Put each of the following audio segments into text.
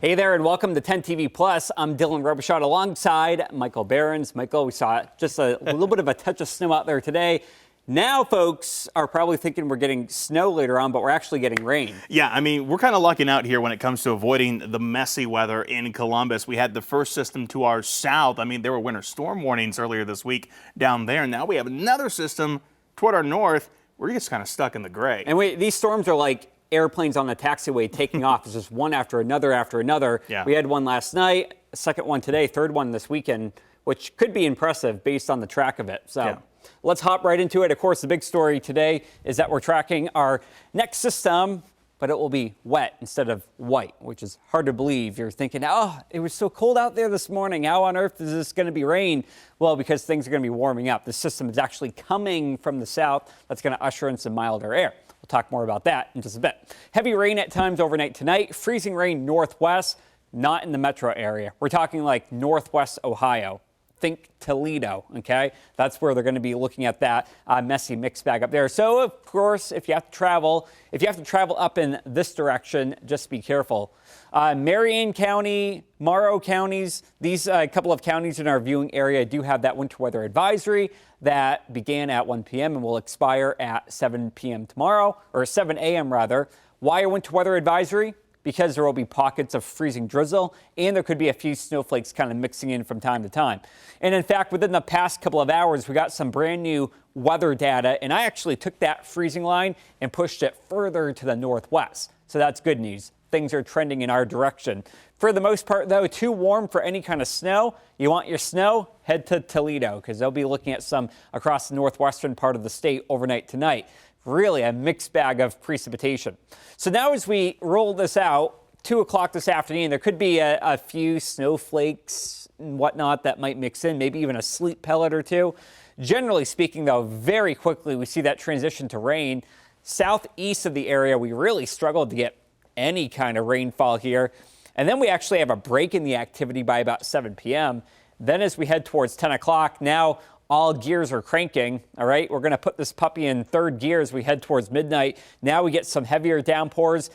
Hey there and welcome to 10 TV Plus. I'm Dylan Robichaud alongside Michael Behrens. Michael, we saw just a little bit of a touch of snow out there today. Now, folks are probably thinking we're getting snow later on, but we're actually getting rain. Yeah, I mean, we're kind of lucking out here when it comes to avoiding the messy weather in Columbus. We had the first system to our south. I mean, there were winter storm warnings earlier this week down there. Now we have another system toward our north. We're just kind of stuck in the gray. And these storms are like airplanes on the taxiway taking off. It's just one after another after another. Yeah. We had one last night, a second one today, third one this weekend, which could be impressive based on the track of it. So yeah. Let's hop right into it. Of course, the big story today is that we're tracking our next system, but it will be wet instead of white, which is hard to believe. You're thinking, oh, it was so cold out there this morning. How on earth is this going to be rain? Well, because things are going to be warming up. The system is actually coming from the south. That's going to usher in some milder air. We'll talk more about that in just a bit. Heavy rain at times overnight tonight. Freezing rain northwest, not in the metro area. We're talking like northwest Ohio. Think Toledo, okay? That's where they're going to be looking at that messy mixed bag up there. So, of course, if you have to travel up in this direction, just be careful. Marion County, Morrow counties, these couple of counties in our viewing area do have that winter weather advisory that began at 1 p.m. and will expire at 7 p.m. tomorrow, or 7 a.m. rather. Why a winter weather advisory? Because there will be pockets of freezing drizzle and there could be a few snowflakes kind of mixing in from time to time. And in fact, within the past couple of hours, we got some brand new weather data, and I actually took that freezing line and pushed it further to the northwest. So that's good news. Things are trending in our direction. For the most part, though, too warm for any kind of snow. You want your snow? Head to Toledo, because they'll be looking at some across the northwestern part of the state overnight tonight. Really a mixed bag of precipitation. So now as we roll this out, 2 o'clock this afternoon, there could be a few snowflakes and whatnot that might mix in, maybe even a sleet pellet or two. Generally speaking, though, very quickly we see that transition to rain. Southeast of the area, we really struggled to get any kind of rainfall here. And then we actually have a break in the activity by about 7 p.m. Then as we head towards 10 o'clock, now all gears are cranking, all right? We're going to put this puppy in third gear as we head towards midnight. Now we get some heavier downpours.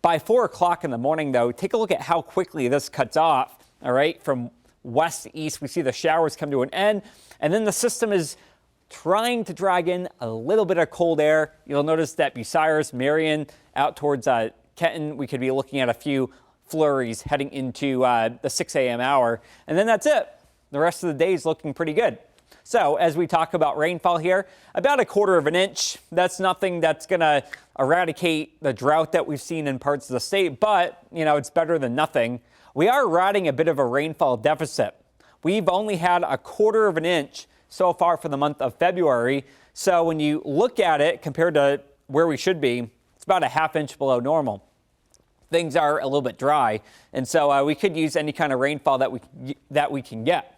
By 4 o'clock in the morning, though, take a look at how quickly this cuts off, all right? From west to east, we see the showers come to an end, and then the system is trying to drag in a little bit of cold air. You'll notice that Bucyrus, Marion, out towards Kenton, we could be looking at a few flurries heading into the 6 a.m. hour, and then that's it. The rest of the day is looking pretty good. So as we talk about rainfall here, about 1/4 inch. That's nothing that's going to eradicate the drought that we've seen in parts of the state, but, you know, it's better than nothing. We are riding a bit of a rainfall deficit. We've only had 1/4 inch so far for the month of February. So when you look at it compared to where we should be, it's about 1/2 inch below normal. Things are a little bit dry, and so we could use any kind of rainfall that we can get.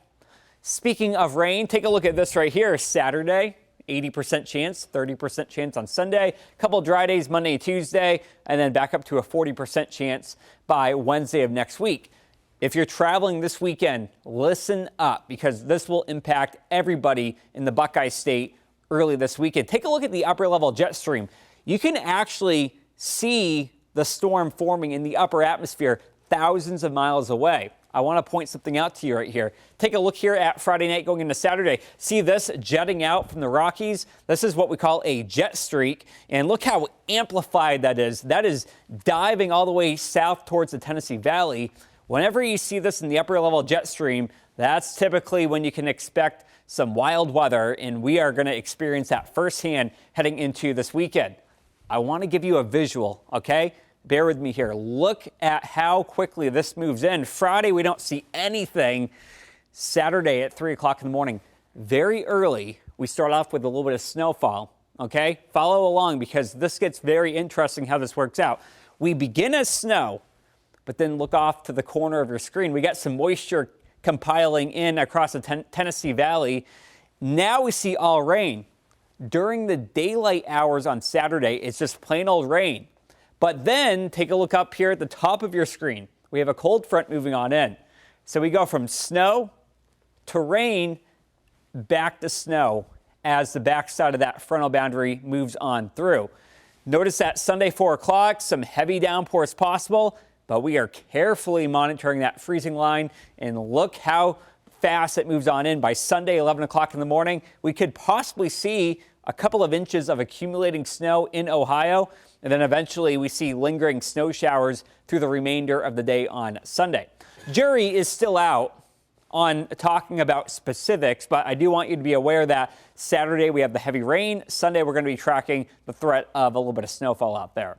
Speaking of rain, take a look at this right here. Saturday, 80% chance, 30% chance on Sunday. A couple dry days Monday and Tuesday, and then back up to a 40% chance by Wednesday of next week. If you're traveling this weekend, listen up, because this will impact everybody in the Buckeye State early this weekend. Take a look at the upper level jet stream. You can actually see the storm forming in the upper atmosphere thousands of miles away. I want to point something out to you right here. Take a look here at Friday night going into Saturday. See this jetting out from the Rockies? This is what we call a jet streak. And look how amplified that is. That is diving all the way south towards the Tennessee Valley. Whenever you see this in the upper level jet stream, that's typically when you can expect some wild weather. And we are going to experience that firsthand heading into this weekend. I want to give you a visual, okay? Bear with me here. Look at how quickly this moves in. Friday, we don't see anything. Saturday at 3 o'clock in the morning, very early, we start off with a little bit of snowfall, okay? Follow along, because this gets very interesting how this works out. We begin as snow, but then look off to the corner of your screen. We got some moisture compiling in across the Tennessee Valley. Now we see all rain. During the daylight hours on Saturday, it's just plain old rain. But then take a look up here at the top of your screen. We have a cold front moving on in. So we go from snow to rain back to snow as the backside of that frontal boundary moves on through. Notice that Sunday 4 o'clock, some heavy downpours possible. but we are carefully monitoring that freezing line, and look how fast it moves on in. By Sunday, 11 o'clock in the morning, we could possibly see a couple of inches of accumulating snow in Ohio, and then eventually we see lingering snow showers through the remainder of the day on Sunday. Jury is still out on talking about specifics, but I do want you to be aware that Saturday we have the heavy rain. Sunday we're going to be tracking the threat of a little bit of snowfall out there.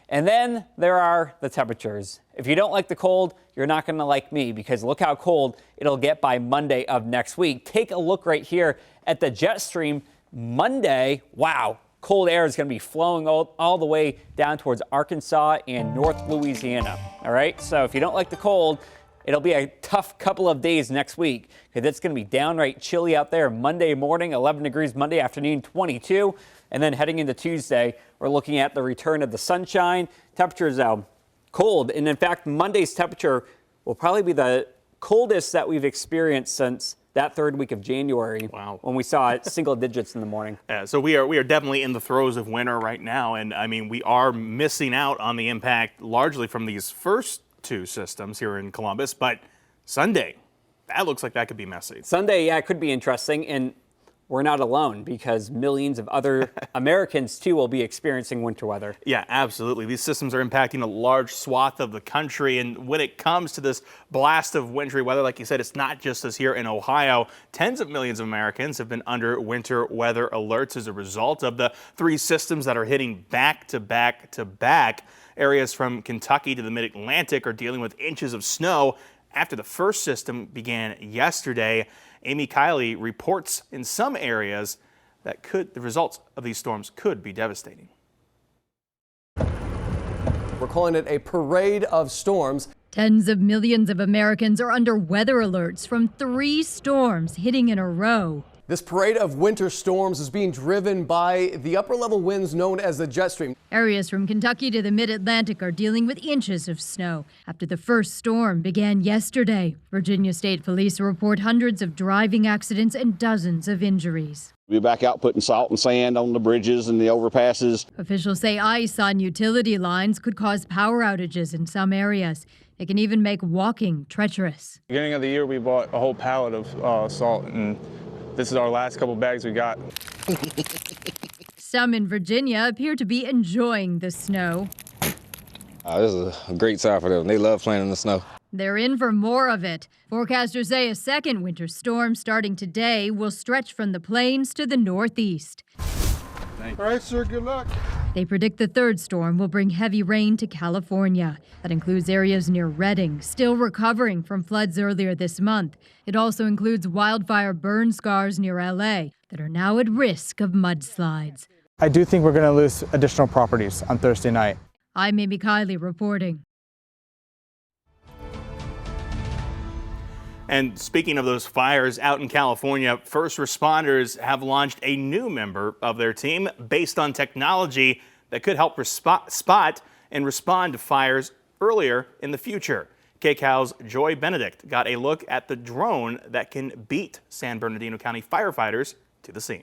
And then there are the temperatures. If you don't like the cold, you're not going to like me, because look how cold it'll get by Monday of next week. Take a look right here at the jet stream. Monday, wow, cold air is going to be flowing all the way down towards Arkansas and North Louisiana. All right, so if you don't like the cold, it'll be a tough couple of days next week, because it's going to be downright chilly out there. Monday morning, 11 degrees. Monday afternoon, 22. And then heading into Tuesday, we're looking at the return of the sunshine. Temperatures cold. And in fact, Monday's temperature will probably be the coldest that we've experienced since that third week of January. Wow. When we saw single digits in the morning. Yeah, so we are definitely in the throes of winter right now. And I mean, we are missing out on the impact largely from these first two systems here in Columbus. But Sunday, that looks like that could be messy. Sunday, yeah, it could be interesting. And we're not alone, because millions of other Americans, too, will be experiencing winter weather. Yeah, absolutely. These systems are impacting a large swath of the country. And when it comes to this blast of wintry weather, like you said, it's not just us here in Ohio. Tens of millions of Americans have been under winter weather alerts as a result of the three systems that are hitting back to back to back. Areas from Kentucky to the mid-Atlantic are dealing with inches of snow after the first system began yesterday. Amy Kiley reports in some areas that the results of these storms could be devastating. We're calling it a parade of storms. Tens of millions of Americans are under weather alerts from 3 storms hitting in a row. This parade of winter storms is being driven by the upper level winds known as the jet stream. Areas from Kentucky to the mid-Atlantic are dealing with inches of snow after the first storm began yesterday. Virginia State Police report hundreds of driving accidents and dozens of injuries. We're back out putting salt and sand on the bridges and the overpasses. Officials say ice on utility lines could cause power outages in some areas. It can even make walking treacherous. Beginning of the year, we bought a whole pallet of salt, and this is our last couple bags we got. Some in Virginia appear to be enjoying the snow. This is a great time for them. They love playing in the snow. They're in for more of it. Forecasters say a second winter storm starting today will stretch from the plains to the northeast. All right, sir, good luck. They predict the third storm will bring heavy rain to California. That includes areas near Redding, still recovering from floods earlier this month. It also includes wildfire burn scars near LA that are now at risk of mudslides. I do think we're going to lose additional properties on Thursday night. I'm Amy Kiley reporting. And speaking of those fires out in California, first responders have launched a new member of their team based on technology that could help spot and respond to fires earlier in the future. KCAL's Joy Benedict got a look at the drone that can beat San Bernardino County firefighters to the scene.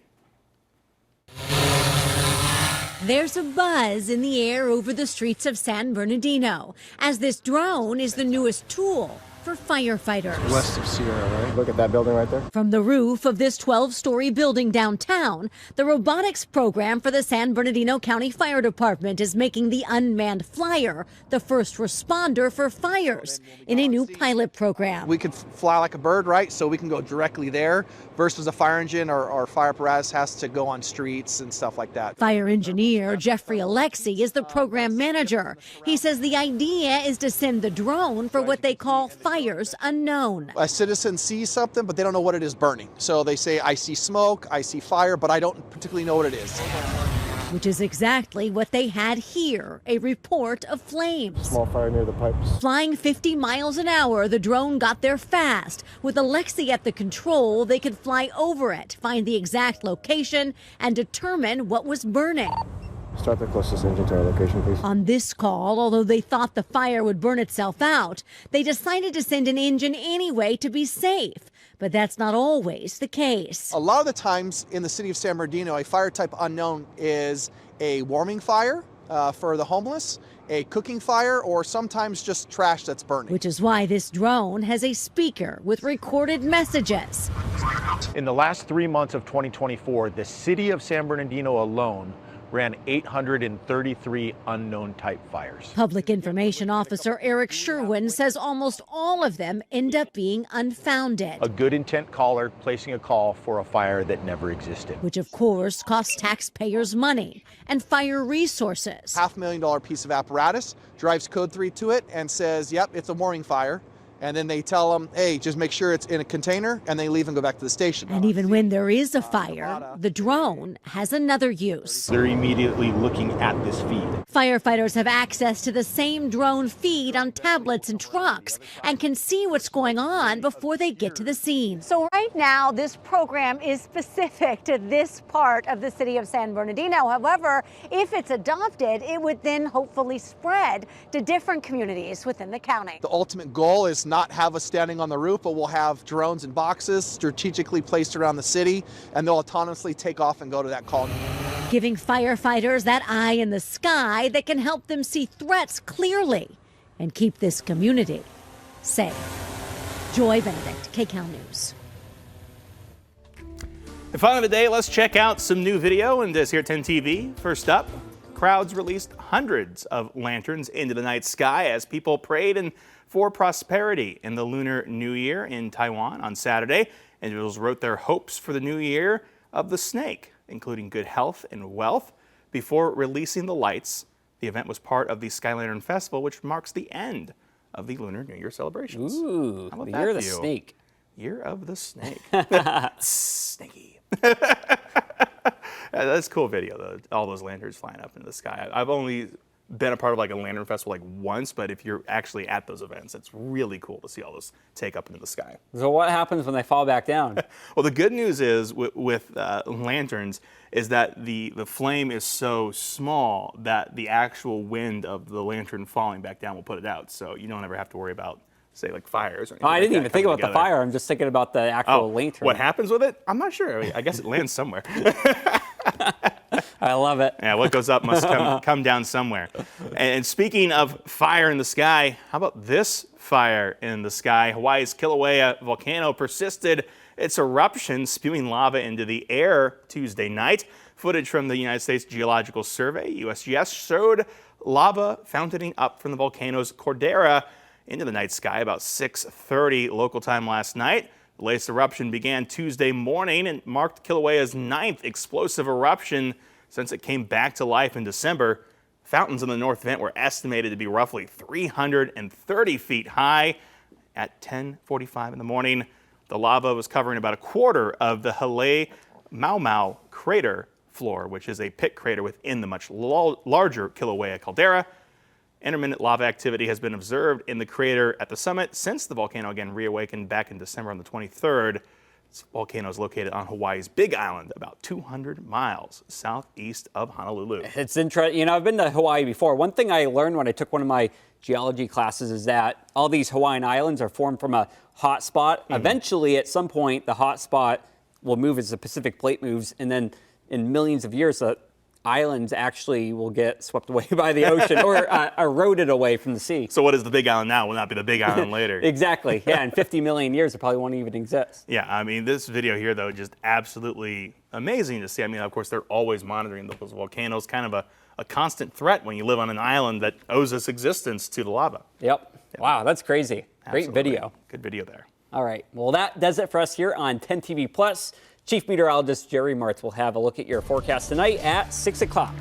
There's a buzz in the air over the streets of San Bernardino, as this drone is the newest tool for firefighters. West of Sierra, right? Look at that building right there. From the roof of this 12-story building downtown, the robotics program for the San Bernardino County Fire Department is making the unmanned flyer the first responder for fires in a new pilot program. We could fly like a bird, right? So we can go directly there versus a fire engine or fire apparatus has to go on streets and stuff like that. Fire engineer Jeffrey Alexi is the program manager. He says the idea is to send the drone for what they call fires unknown. A citizen sees something, but they don't know what it is burning. So they say, I see smoke, I see fire, but I don't particularly know what it is. Which is exactly what they had here, a report of flames. Small fire near the pipes. Flying 50 miles an hour, the drone got there fast. With Alexi at the control, they could fly over it, find the exact location, and determine what was burning. Start the closest engine to our location, please. On this call, although they thought the fire would burn itself out, they decided to send an engine anyway to be safe. But that's not always the case. A lot of the times in the city of San Bernardino, a fire type unknown is a warming fire for the homeless, a cooking fire, or sometimes just trash that's burning. Which is why this drone has a speaker with recorded messages. In the last 3 months of 2024, the city of San Bernardino alone ran 833 unknown type fires. Public Information Officer Eric Sherwin says almost all of them end up being unfounded. A good intent caller placing a call for a fire that never existed. Which of course costs taxpayers money and fire resources. $500,000 piece of apparatus drives code 3 to it and says, yep, it's a warning fire. And then they tell them, hey, just make sure it's in a container, and they leave and go back to the station. And even when there is a fire, the drone has another use. They're immediately looking at this feed. Firefighters have access to the same drone feed on tablets and trucks and can see what's going on before they get to the scene. So right now, this program is specific to this part of the city of San Bernardino. However, if it's adopted, it would then hopefully spread to different communities within the county. The ultimate goal is not have us standing on the roof, but we'll have drones in boxes strategically placed around the city, and they'll autonomously take off and go to that call. Giving firefighters that eye in the sky that can help them see threats clearly and keep this community safe. Joy Benedict, KCAL News. And finally today, let's check out some new video in this here 10 TV. First up, crowds released hundreds of lanterns into the night sky as people prayed and for prosperity in the Lunar New Year in Taiwan on Saturday. Individuals wrote their hopes for the new year of the snake, including good health and wealth, before releasing the lights. The event was part of the Sky Lantern Festival, which marks the end of the Lunar New Year celebrations. Ooh, the year of the snake. Year of the snake. Snaky. That's a cool video, though. All those lanterns flying up into the sky. I've only been a part of like a lantern festival like once, but if you're actually at those events, it's really cool to see all those take up into the sky. So what happens when they fall back down? Well, the good news is with lanterns is that the flame is so small that the actual wind of the lantern falling back down will put it out. So you don't ever have to worry about, say, like fires or anything. I didn't even think about the fire. I'm just thinking about the actual lantern. What happens with it? I'm not sure. I guess it lands somewhere. I love it. Yeah, what goes up must come down somewhere. And speaking of fire in the sky, how about this fire in the sky? Hawaii's Kilauea volcano persisted its eruption, spewing lava into the air Tuesday night. Footage from the United States Geological Survey, USGS, showed lava fountaining up from the volcano's caldera into the night sky about 6:30 local time last night. The latest eruption began Tuesday morning and marked Kilauea's 9th explosive eruption since it came back to life in December. Fountains in the north vent were estimated to be roughly 330 feet high. At 10:45 in the morning, the lava was covering about a quarter of the Hale Mau crater floor, which is a pit crater within the much larger Kilauea caldera. Intermittent lava activity has been observed in the crater at the summit since the volcano again reawakened back in December on the 23rd. This volcano is located on Hawaii's Big Island, about 200 miles southeast of Honolulu. It's interesting. You know, I've been to Hawaii before. One thing I learned when I took one of my geology classes is that all these Hawaiian islands are formed from a hot spot. Eventually, at some point, the hot spot will move as the Pacific plate moves, and then in millions of years, the islands actually will get swept away by the ocean or eroded away from the sea. So what is the Big Island now will not be the Big Island later. Exactly. Yeah, in 50 million years, it probably won't even exist. Yeah, I mean, this video here, though, just absolutely amazing to see. I mean, of course, they're always monitoring those volcanoes, kind of a constant threat when you live on an island that owes its existence to the lava. Yep. Wow, that's crazy. Absolutely. Great video. Good video there. All right. Well, that does it for us here on 10 TV Plus. Chief Meteorologist Jerry Martz will have a look at your forecast tonight at 6 o'clock.